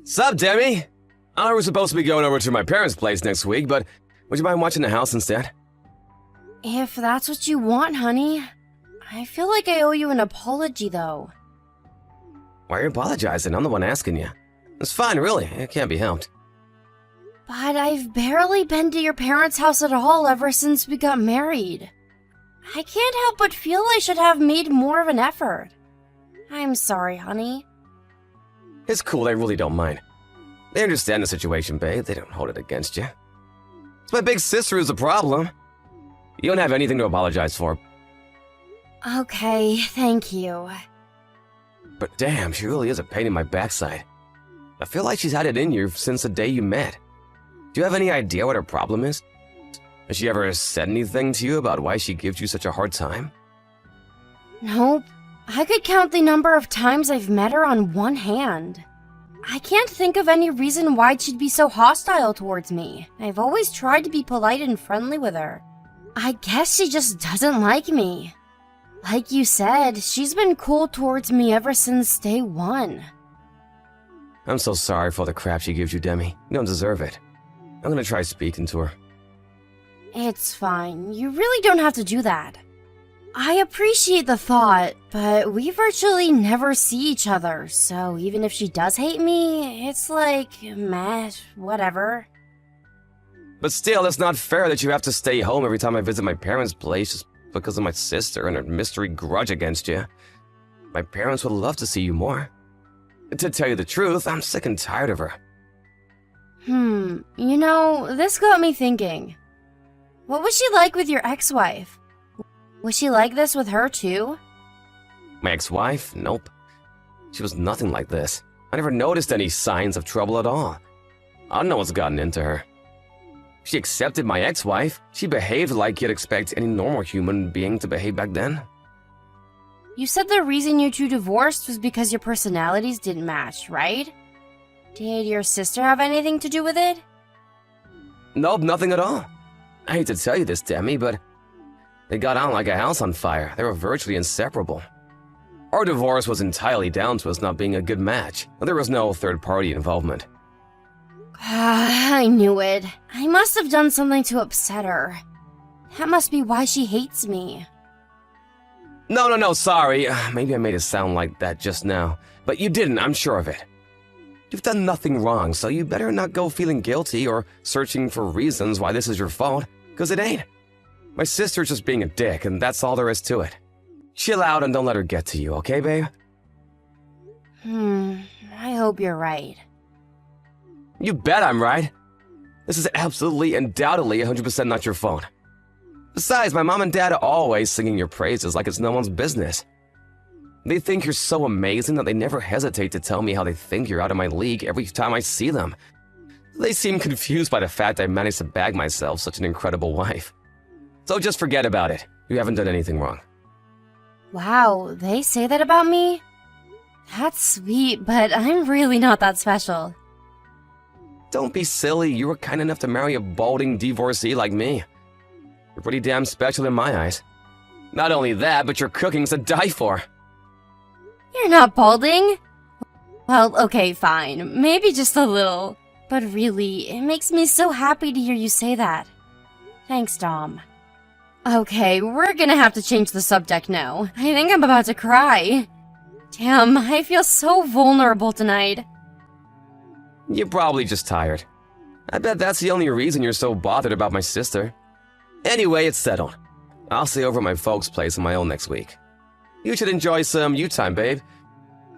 Sup, Demi? I was supposed to be going over to my parents' place next week, but would you mind watching the house instead? If that's what you want, honey. I feel like I owe you an apology, though. Why are you apologizing? I'm the one asking you. It's fine, really. It can't be helped. But I've barely been to your parents' house at all ever since we got married. I can't help but feel I should have made more of an effort. I'm sorry, honey. It's cool, they really don't mind. They understand the situation, babe. They don't hold it against you. It's my big sister who's the problem. You don't have anything to apologize for. Okay, thank you. But damn, she really is a pain in my backside. I feel like she's had it in you since the day you met. Do you have any idea what her problem is? Has she ever said anything to you about why she gives you such a hard time? Nope. I could count the number of times I've met her on one hand. I can't think of any reason why she'd be so hostile towards me. I've always tried to be polite and friendly with her. I guess she just doesn't like me. Like you said, she's been cool towards me ever since day one. I'm so sorry for all the crap she gives you, Demi. You don't deserve it. I'm gonna try speaking to her. It's fine. You really don't have to do that. I appreciate the thought, but we virtually never see each other, so even if she does hate me, it's like, meh, whatever. But still, it's not fair that you have to stay home every time I visit my parents' place just because of my sister and her mystery grudge against you. My parents would love to see you more. To tell you the truth, I'm sick and tired of her. You know, this got me thinking. What was she like with your ex-wife? Was she like this with her too? My ex-wife? Nope. She was nothing like this. I never noticed any signs of trouble at all. I don't know what's gotten into her. She accepted my ex-wife. She behaved like you'd expect any normal human being to behave back then. You said the reason you two divorced was because your personalities didn't match, right? Did your sister have anything to do with it? Nope, nothing at all. I hate to tell you this, Demi, but they got on like a house on fire. They were virtually inseparable. Our divorce was entirely down to us not being a good match. There was no third-party involvement. I knew it. I must have done something to upset her. That must be why she hates me. No, sorry. Maybe I made it sound like that just now. But you didn't, I'm sure of it. You've done nothing wrong, so you better not go feeling guilty or searching for reasons why this is your fault, because it ain't. My sister's just being a dick, and that's all there is to it. Chill out and don't let her get to you, okay, babe? I hope you're right. You bet I'm right. This is absolutely, undoubtedly 100% not your fault. Besides, my mom and dad are always singing your praises like it's no one's business. They think you're so amazing that they never hesitate to tell me how they think you're out of my league every time I see them. They seem confused by the fact I managed to bag myself such an incredible wife. So just forget about it. You haven't done anything wrong. Wow, they say that about me? That's sweet, but I'm really not that special. Don't be silly. You were kind enough to marry a balding divorcee like me. You're pretty damn special in my eyes. Not only that, but your cooking's to die for. You're not balding? Well, okay, fine. Maybe just a little. But really, it makes me so happy to hear you say that. Thanks, Dom. Okay, we're gonna have to change the subject now. I think I'm about to cry. Damn, I feel so vulnerable tonight. You're probably just tired. I bet that's the only reason you're so bothered about my sister. Anyway, it's settled. I'll stay over at my folks' place on my own next week. You should enjoy some you time, babe.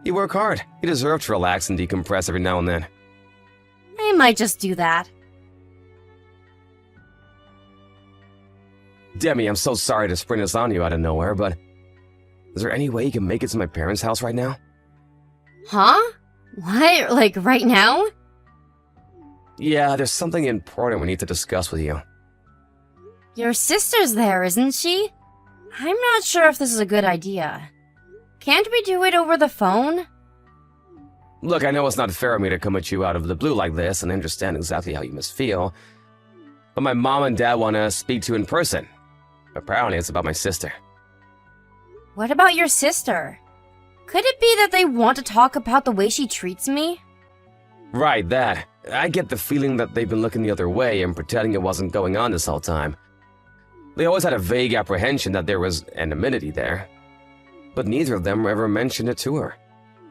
You work hard. You deserve to relax and decompress every now and then. I might just do that. Demi, I'm so sorry to spring this on you out of nowhere, but is there any way you can make it to my parents' house right now? Huh? What? Like right now? Yeah, there's something important we need to discuss with you. Your sister's there, isn't she? I'm not sure if this is a good idea. Can't we do it over the phone? Look, I know it's not fair of me to come at you out of the blue like this and understand exactly how you must feel, but my mom and dad want to speak to you in person. Apparently, it's about my sister. What about your sister? Could it be that they want to talk about the way she treats me? Right, that. I get the feeling that they've been looking the other way and pretending it wasn't going on this whole time. They always had a vague apprehension that there was anonymity there. But neither of them ever mentioned it to her.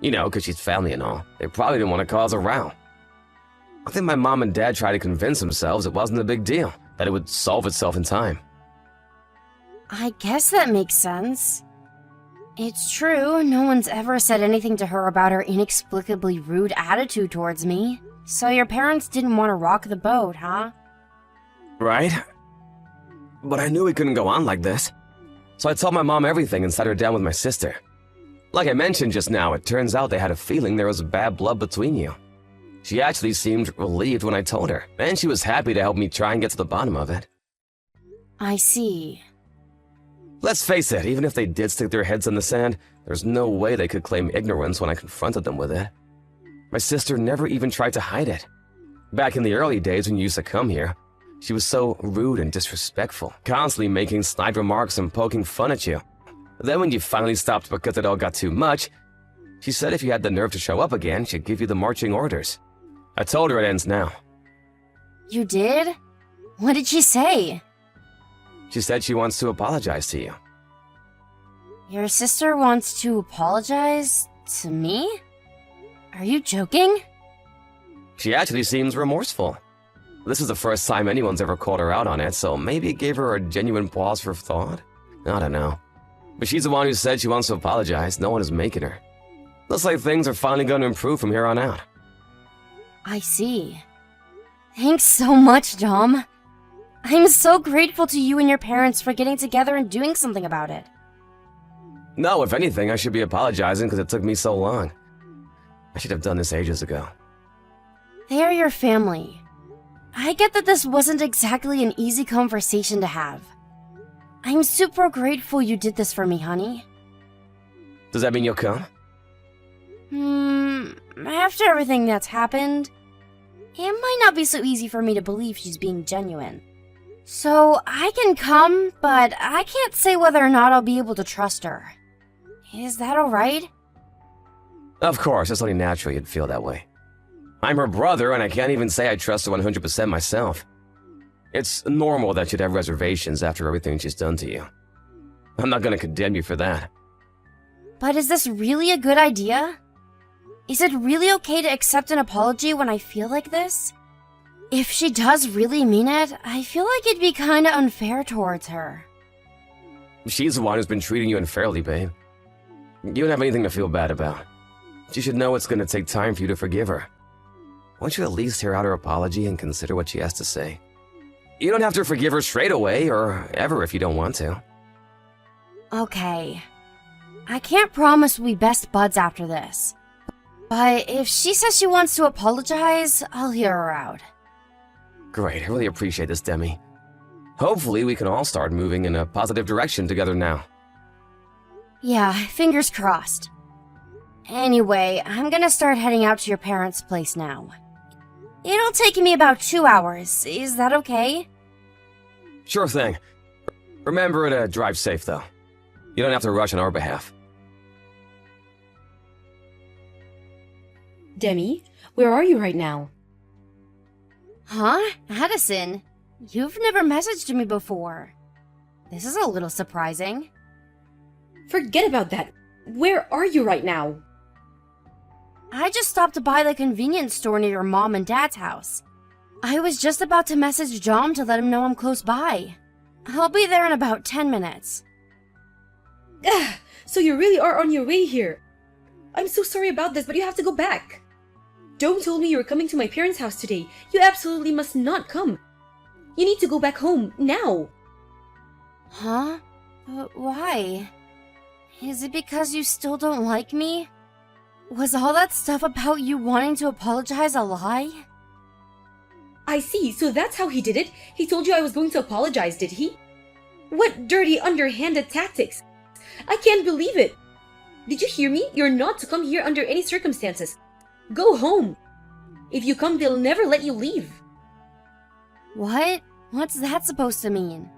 You know, because she's family and all. They probably didn't want to cause a row. I think my mom and dad tried to convince themselves it wasn't a big deal, that it would solve itself in time. I guess that makes sense. It's true, no one's ever said anything to her about her inexplicably rude attitude towards me. So your parents didn't want to rock the boat, huh? Right? But I knew we couldn't go on like this. So I told my mom everything and sat her down with my sister. Like I mentioned just now, it turns out they had a feeling there was bad blood between you. She actually seemed relieved when I told her, and she was happy to help me try and get to the bottom of it. I see. Let's face it, even if they did stick their heads in the sand, there's no way they could claim ignorance when I confronted them with it. My sister never even tried to hide it. Back in the early days when you used to come here, she was so rude and disrespectful, constantly making snide remarks and poking fun at you. Then when you finally stopped because it all got too much, she said if you had the nerve to show up again, she'd give you the marching orders. I told her it ends now. You did? What did she say? She said she wants to apologize to you. Your sister wants to apologize to me? Are you joking? She actually seems remorseful. This is the first time anyone's ever called her out on it, so maybe it gave her a genuine pause for thought? I don't know. But she's the one who said she wants to apologize. No one is making her. Looks like things are finally going to improve from here on out. I see. Thanks so much, Dom. I'm so grateful to you and your parents for getting together and doing something about it. No, if anything, I should be apologizing because it took me so long. I should have done this ages ago. They are your family. I get that this wasn't exactly an easy conversation to have. I'm super grateful you did this for me, honey. Does that mean you'll come? After everything that's happened, it might not be so easy for me to believe she's being genuine. So I can come, but I can't say whether or not I'll be able to trust her. Is that alright? Of course, it's only natural you'd feel that way. I'm her brother, and I can't even say I trust her 100% myself. It's normal that you'd have reservations after everything she's done to you. I'm not gonna condemn you for that. But is this really a good idea? Is it really okay to accept an apology when I feel like this? If she does really mean it, I feel like it'd be kinda unfair towards her. She's the one who's been treating you unfairly, babe. You don't have anything to feel bad about. She should know it's gonna take time for you to forgive her. Won't you at least hear out her apology and consider what she has to say? You don't have to forgive her straight away, or ever if you don't want to. Okay. I can't promise we'll be best buds after this. But if she says she wants to apologize, I'll hear her out. Great, I really appreciate this, Demi. Hopefully we can all start moving in a positive direction together now. Yeah, fingers crossed. Anyway, I'm gonna start heading out to your parents' place now. It'll take me about 2 hours. Is that okay? Sure thing. Remember to drive safe, though. You don't have to rush on our behalf. Demi, where are you right now? Huh? Addison, you've never messaged me before. This is a little surprising. Forget about that. Where are you right now? I just stopped by the convenience store near your mom and dad's house. I was just about to message John to let him know I'm close by. I'll be there in about 10 minutes. So you really are on your way here. I'm so sorry about this, but you have to go back. Dome told me you were coming to my parents' house today. You absolutely must not come. You need to go back home, now. Huh? But why? Is it because you still don't like me? Was all that stuff about you wanting to apologize a lie? I see, so that's how he did it. He told you I was going to apologize, did he? What dirty, underhanded tactics. I can't believe it. Did you hear me? You're not to come here under any circumstances. Go home. If you come, they'll never let you leave. What? What's that supposed to mean?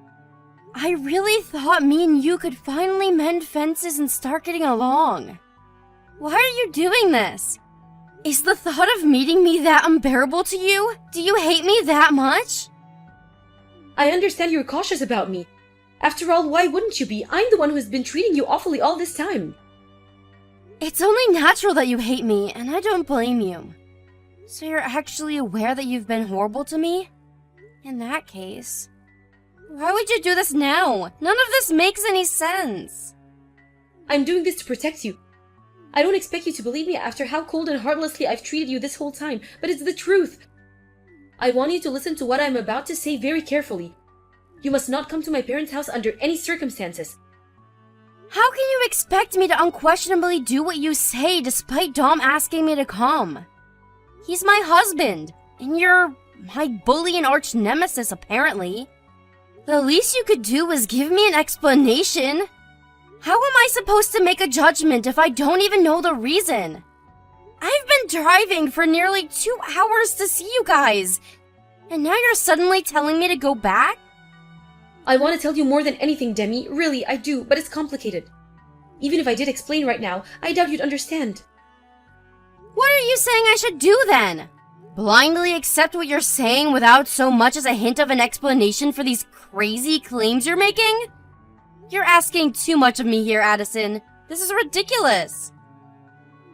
I really thought me and you could finally mend fences and start getting along. Why are you doing this? Is the thought of meeting me that unbearable to you? Do you hate me that much? I understand you're cautious about me. After all, why wouldn't you be? I'm the one who has been treating you awfully all this time. It's only natural that you hate me, and I don't blame you. So you're actually aware that you've been horrible to me? In that case, why would you do this now? None of this makes any sense. I'm doing this to protect you. I don't expect you to believe me after how cold and heartlessly I've treated you this whole time, but it's the truth. I want you to listen to what I'm about to say very carefully. You must not come to my parents' house under any circumstances. How can you expect me to unquestionably do what you say despite Dom asking me to come? He's my husband, and you're my bully and arch nemesis, apparently. The least you could do is give me an explanation. How am I supposed to make a judgment if I don't even know the reason? I've been driving for nearly 2 hours to see you guys, and now you're suddenly telling me to go back? I want to tell you more than anything, Demi. Really, I do, but it's complicated. Even if I did explain right now, I doubt you'd understand. What are you saying I should do then? Blindly accept what you're saying without so much as a hint of an explanation for these crazy claims you're making? You're asking too much of me here, Addison. This is ridiculous.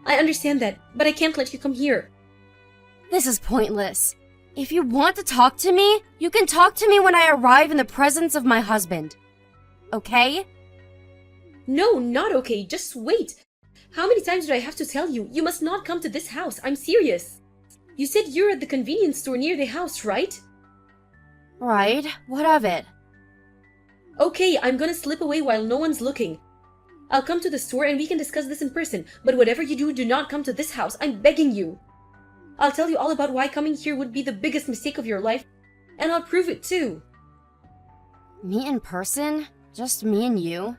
I understand that, but I can't let you come here. This is pointless. If you want to talk to me, you can talk to me when I arrive in the presence of my husband. Okay? No, not okay. Just wait. How many times do I have to tell you? You must not come to this house. I'm serious. You said you're at the convenience store near the house, right? Right. What of it? Okay, I'm gonna slip away while no one's looking. I'll come to the store and we can discuss this in person, but whatever you do, do not come to this house. I'm begging you. I'll tell you all about why coming here would be the biggest mistake of your life, and I'll prove it too. Me in person? Just me and you?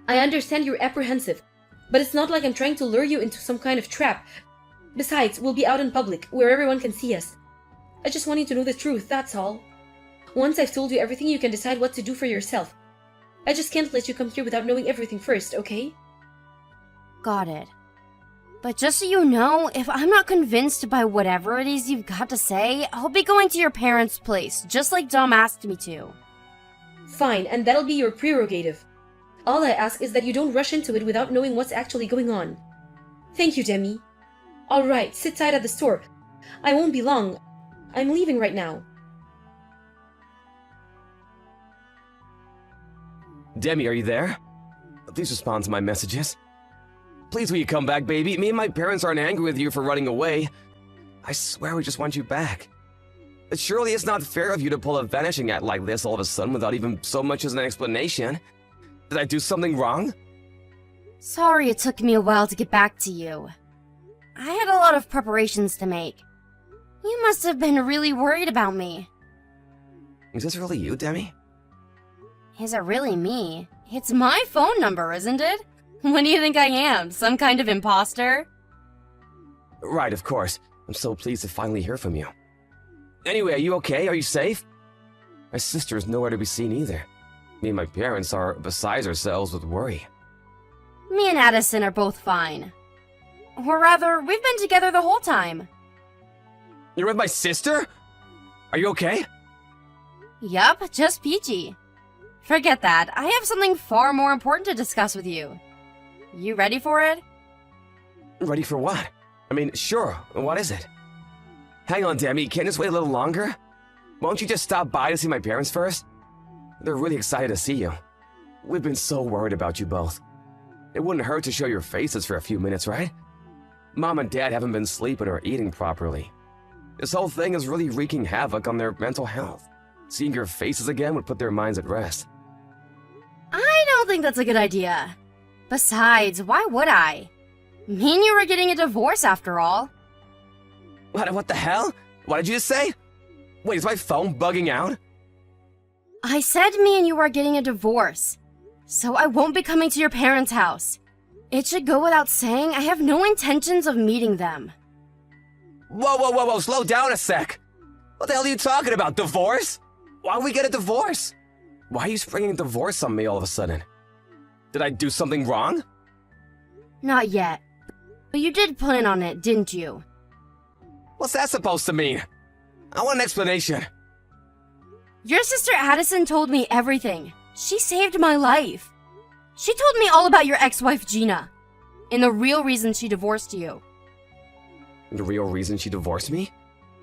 I understand you're apprehensive, but it's not like I'm trying to lure you into some kind of trap. Besides, we'll be out in public, where everyone can see us. I just want you to know the truth, that's all. Once I've told you everything, you can decide what to do for yourself. I just can't let you come here without knowing everything first, okay? Got it. But just so you know, if I'm not convinced by whatever it is you've got to say, I'll be going to your parents' place, just like Dom asked me to. Fine, and that'll be your prerogative. All I ask is that you don't rush into it without knowing what's actually going on. Thank you, Demi. Alright, sit tight at the store. I won't be long. I'm leaving right now. Demi, are you there? Please respond to my messages. Please, will you come back, baby? Me and my parents aren't angry with you for running away. I swear we just want you back. Surely it's not fair of you to pull a vanishing act like this all of a sudden without even so much as an explanation. Did I do something wrong? Sorry it took me a while to get back to you. I had a lot of preparations to make. You must have been really worried about me. Is this really you, Demi? Is it really me? It's my phone number, isn't it? What do you think I am? Some kind of imposter? Right, of course. I'm so pleased to finally hear from you. Anyway, are you okay? Are you safe? My sister is nowhere to be seen either. Me and my parents are beside ourselves with worry. Me and Addison are both fine. Or rather, we've been together the whole time. You're with my sister? Are you okay? Yup, just peachy. Forget that. I have something far more important to discuss with you. You ready for it? Ready for what? I mean, sure. What is it? Hang on, Demi. Can't this wait a little longer? Won't you just stop by to see my parents first? They're really excited to see you. We've been so worried about you both. It wouldn't hurt to show your faces for a few minutes, right? Mom and Dad haven't been sleeping or eating properly. This whole thing is really wreaking havoc on their mental health. Seeing your faces again would put their minds at rest. I don't think that's a good idea. Besides, why would I? Me and you were getting a divorce after all. What the hell? What did you just say? Wait, is my phone bugging out? I said me and you are getting a divorce. So I won't be coming to your parents' house. It should go without saying I have no intentions of meeting them. Whoa, slow down a sec. What the hell are you talking about? Divorce? Why would we get a divorce? Why are you springing divorce on me all of a sudden? Did I do something wrong? Not yet. But you did plan on it, didn't you? What's that supposed to mean? I want an explanation. Your sister Addison told me everything. She saved my life. She told me all about your ex-wife Gina, and the real reason she divorced you. The real reason she divorced me?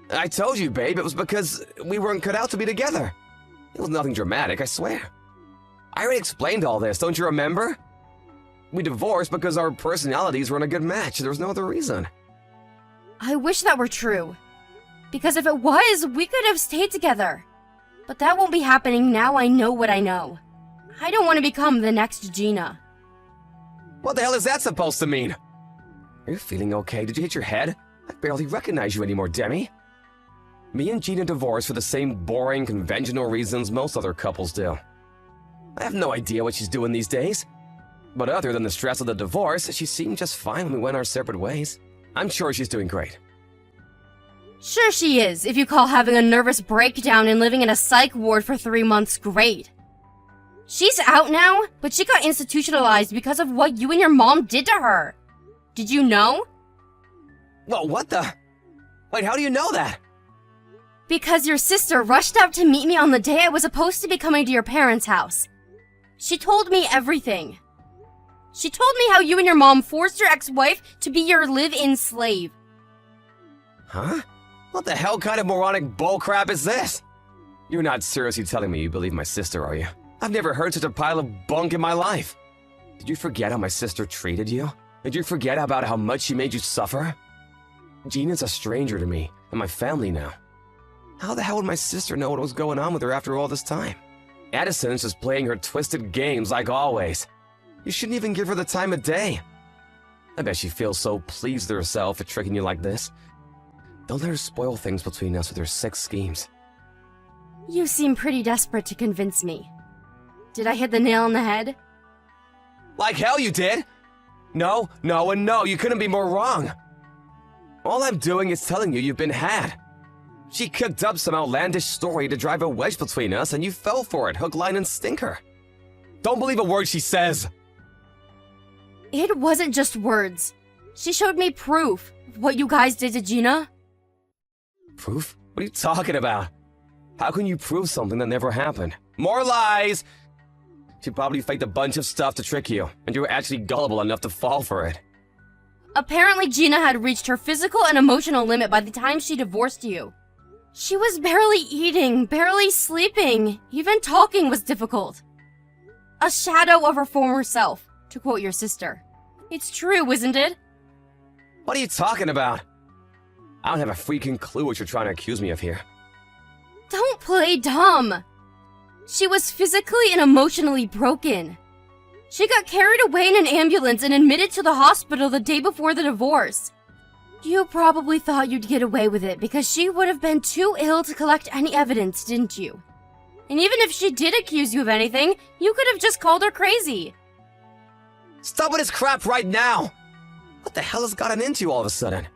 I told you, babe, it was because we weren't cut out to be together. It was nothing dramatic, I swear. I already explained all this, don't you remember? We divorced because our personalities weren't a good match. There was no other reason. I wish that were true. Because if it was, we could have stayed together. But that won't be happening now I know what I know. I don't want to become the next Gina. What the hell is that supposed to mean? Are you feeling okay? Did you hit your head? I barely recognize you anymore, Demi. Me and Gina divorced for the same boring, conventional reasons most other couples do. I have no idea what she's doing these days. But other than the stress of the divorce, she seemed just fine when we went our separate ways. I'm sure she's doing great. Sure she is, if you call having a nervous breakdown and living in a psych ward for 3 months great. She's out now, but she got institutionalized because of what you and your mom did to her. Did you know? Well, what the? Wait, how do you know that? Because your sister rushed out to meet me on the day I was supposed to be coming to your parents' house. She told me everything. She told me how you and your mom forced your ex-wife to be your live-in slave. Huh? What the hell kind of moronic bullcrap is this? You're not seriously telling me you believe my sister, are you? I've never heard such a pile of bunk in my life. Did you forget how my sister treated you? Did you forget about how much she made you suffer? Gina's a stranger to me and my family now. How the hell would my sister know what was going on with her after all this time? Addison's just playing her twisted games like always. You shouldn't even give her the time of day. I bet she feels so pleased with herself at tricking you like this. Don't let her spoil things between us with her sick schemes. You seem pretty desperate to convince me. Did I hit the nail on the head? Like hell you did! No, no, and no, you couldn't be more wrong. All I'm doing is telling you you've been had. She cooked up some outlandish story to drive a wedge between us, and you fell for it, hook, line, and sinker. Don't believe a word she says. It wasn't just words. She showed me proof of what you guys did to Gina. Proof? What are you talking about? How can you prove something that never happened? More lies! She probably faked a bunch of stuff to trick you, and you were actually gullible enough to fall for it. Apparently Gina had reached her physical and emotional limit by the time she divorced you. She was barely eating, barely sleeping, even talking was difficult. A shadow of her former self, to quote your sister. It's true, isn't it? What are you talking about? I don't have a freaking clue what you're trying to accuse me of here. Don't play dumb. She was physically and emotionally broken. She got carried away in an ambulance and admitted to the hospital the day before the divorce. You probably thought you'd get away with it because she would have been too ill to collect any evidence, didn't you? And even if she did accuse you of anything, you could have just called her crazy. Stop with this crap right now! What the hell has gotten into you all of a sudden?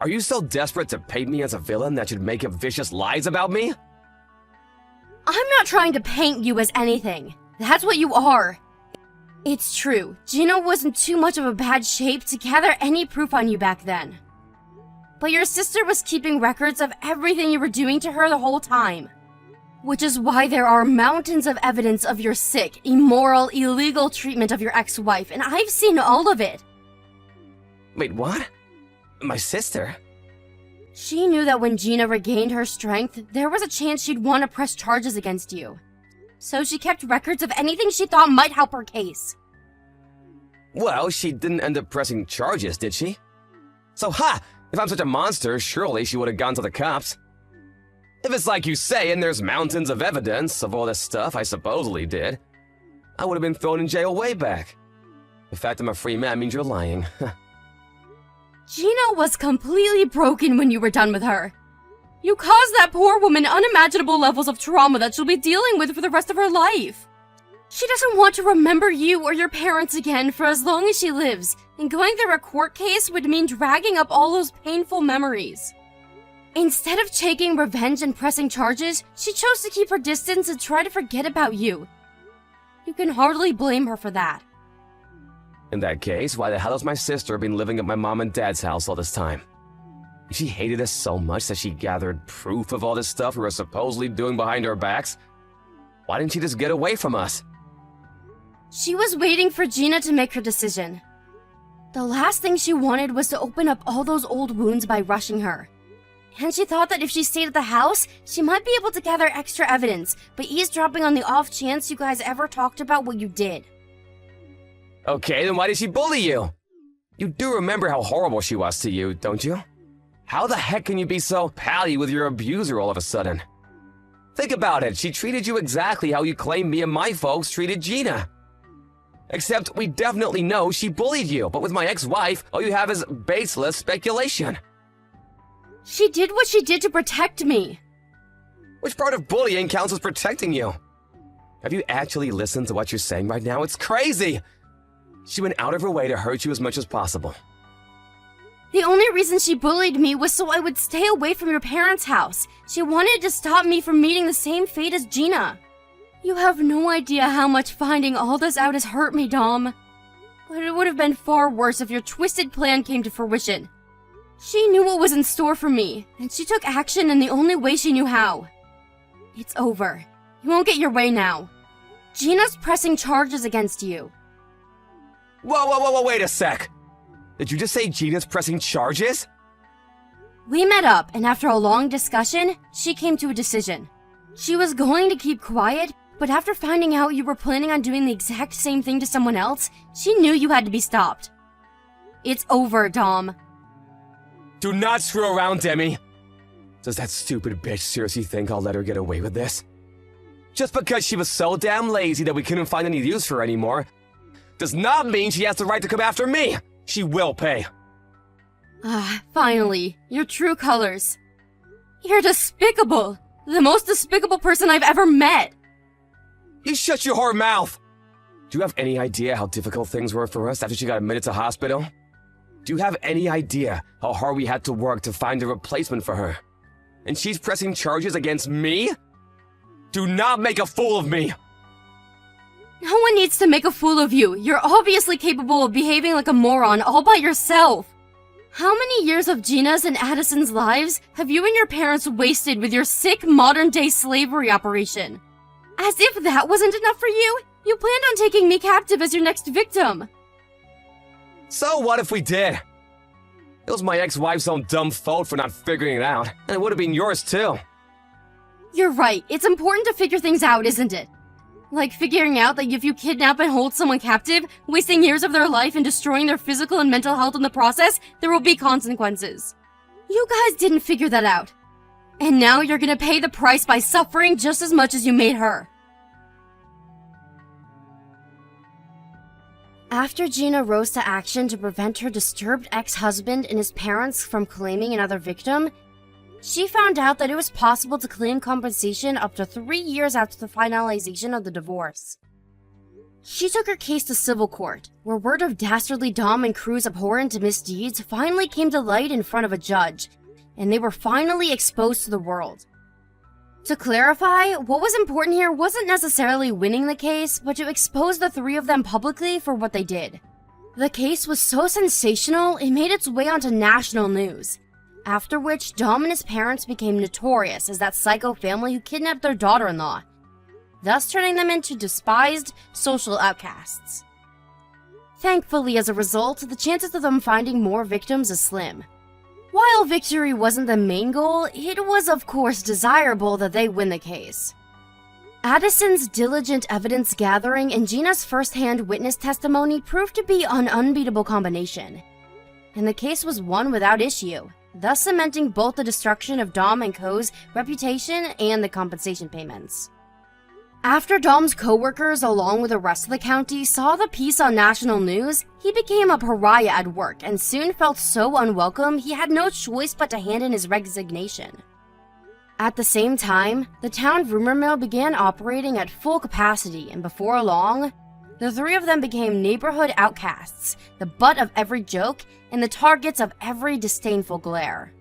Are you so desperate to paint me as a villain that you'd make up vicious lies about me? I'm not trying to paint you as anything. That's what you are. It's true, Gina was in too much of a bad shape to gather any proof on you back then. But your sister was keeping records of everything you were doing to her the whole time. Which is why there are mountains of evidence of your sick, immoral, illegal treatment of your ex-wife, and I've seen all of it. Wait, what? My sister? She knew that when Gina regained her strength, there was a chance she'd want to press charges against you. So she kept records of anything she thought might help her case. Well, she didn't end up pressing charges, did she? So, ha! If I'm such a monster, surely she would have gone to the cops. If it's like you say and there's mountains of evidence of all this stuff I supposedly did, I would have been thrown in jail way back. The fact I'm a free man means you're lying. Gina was completely broken when you were done with her. You caused that poor woman unimaginable levels of trauma that she'll be dealing with for the rest of her life. She doesn't want to remember you or your parents again for as long as she lives, and going through a court case would mean dragging up all those painful memories. Instead of taking revenge and pressing charges, she chose to keep her distance and try to forget about you. You can hardly blame her for that. In that case, why the hell has my sister been living at my mom and dad's house all this time? She hated us so much that she gathered proof of all this stuff we were supposedly doing behind our backs. Why didn't she just get away from us? She was waiting for Gina to make her decision. The last thing she wanted was to open up all those old wounds by rushing her. And she thought that if she stayed at the house, she might be able to gather extra evidence by eavesdropping on the off chance you guys ever talked about what you did. Okay, then why did she bully you? You do remember how horrible she was to you, don't you? How the heck can you be so pally with your abuser all of a sudden? Think about it, she treated you exactly how you claim me and my folks treated Gina. Except we definitely know she bullied you, but with my ex-wife, all you have is baseless speculation. She did what she did to protect me. Which part of bullying counts as protecting you? Have you actually listened to what you're saying right now? It's crazy! She went out of her way to hurt you as much as possible. The only reason she bullied me was so I would stay away from your parents' house. She wanted to stop me from meeting the same fate as Gina. You have no idea how much finding all this out has hurt me, Dom. But it would have been far worse if your twisted plan came to fruition. She knew what was in store for me, and she took action in the only way she knew how. It's over. You won't get your way now. Gina's pressing charges against you. Whoa, wait a sec! Did you just say Gina's pressing charges? We met up, and after a long discussion, she came to a decision. She was going to keep quiet, but after finding out you were planning on doing the exact same thing to someone else, she knew you had to be stopped. It's over, Dom. Do not screw around, Demi! Does that stupid bitch seriously think I'll let her get away with this? Just because she was so damn lazy that we couldn't find any use for her anymore, does not mean she has the right to come after me! She will pay! Finally, your true colors. You're despicable! The most despicable person I've ever met! You shut your whore mouth! Do you have any idea how difficult things were for us after she got admitted to hospital? Do you have any idea how hard we had to work to find a replacement for her? And she's pressing charges against me? Do not make a fool of me! No one needs to make a fool of you. You're obviously capable of behaving like a moron all by yourself. How many years of Gina's and Addison's lives have you and your parents wasted with your sick modern-day slavery operation? As if that wasn't enough for you, you planned on taking me captive as your next victim. So what if we did? It was my ex-wife's own dumb fault for not figuring it out, and it would have been yours too. You're right. It's important to figure things out, isn't it? Like figuring out that if you kidnap and hold someone captive, wasting years of their life and destroying their physical and mental health in the process, there will be consequences. You guys didn't figure that out. And now you're gonna pay the price by suffering just as much as you made her. After Gina rose to action to prevent her disturbed ex-husband and his parents from claiming another victim, she found out that it was possible to claim compensation up to 3 years after the finalization of the divorce. She took her case to civil court, where word of dastardly Dom and Crew's abhorrent misdeeds finally came to light in front of a judge, and they were finally exposed to the world. To clarify, what was important here wasn't necessarily winning the case, but to expose the three of them publicly for what they did. The case was so sensational, it made its way onto national news. After which, Dom and his parents became notorious as that psycho family who kidnapped their daughter-in-law, thus turning them into despised social outcasts. Thankfully, as a result, the chances of them finding more victims is slim. While victory wasn't the main goal, it was of course desirable that they win the case. Addison's diligent evidence gathering and Gina's first-hand witness testimony proved to be an unbeatable combination, and the case was won without issue, thus cementing both the destruction of Dom and Co.'s reputation and the compensation payments. After Dom's co-workers, along with the rest of the county, saw the piece on national news, he became a pariah at work and soon felt so unwelcome he had no choice but to hand in his resignation. At the same time, the town rumor mill began operating at full capacity, and before long, the three of them became neighborhood outcasts, the butt of every joke, and the targets of every disdainful glare.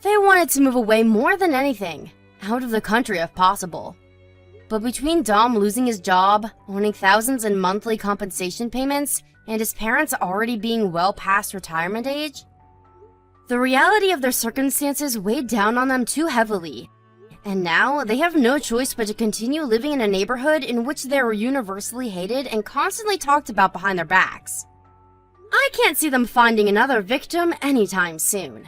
They wanted to move away more than anything, out of the country if possible. But between Dom losing his job, owning thousands in monthly compensation payments, and his parents already being well past retirement age. The reality of their circumstances weighed down on them too heavily, and now they have no choice but to continue living in a neighborhood in which they were universally hated and constantly talked about behind their backs. I can't see them finding another victim anytime soon.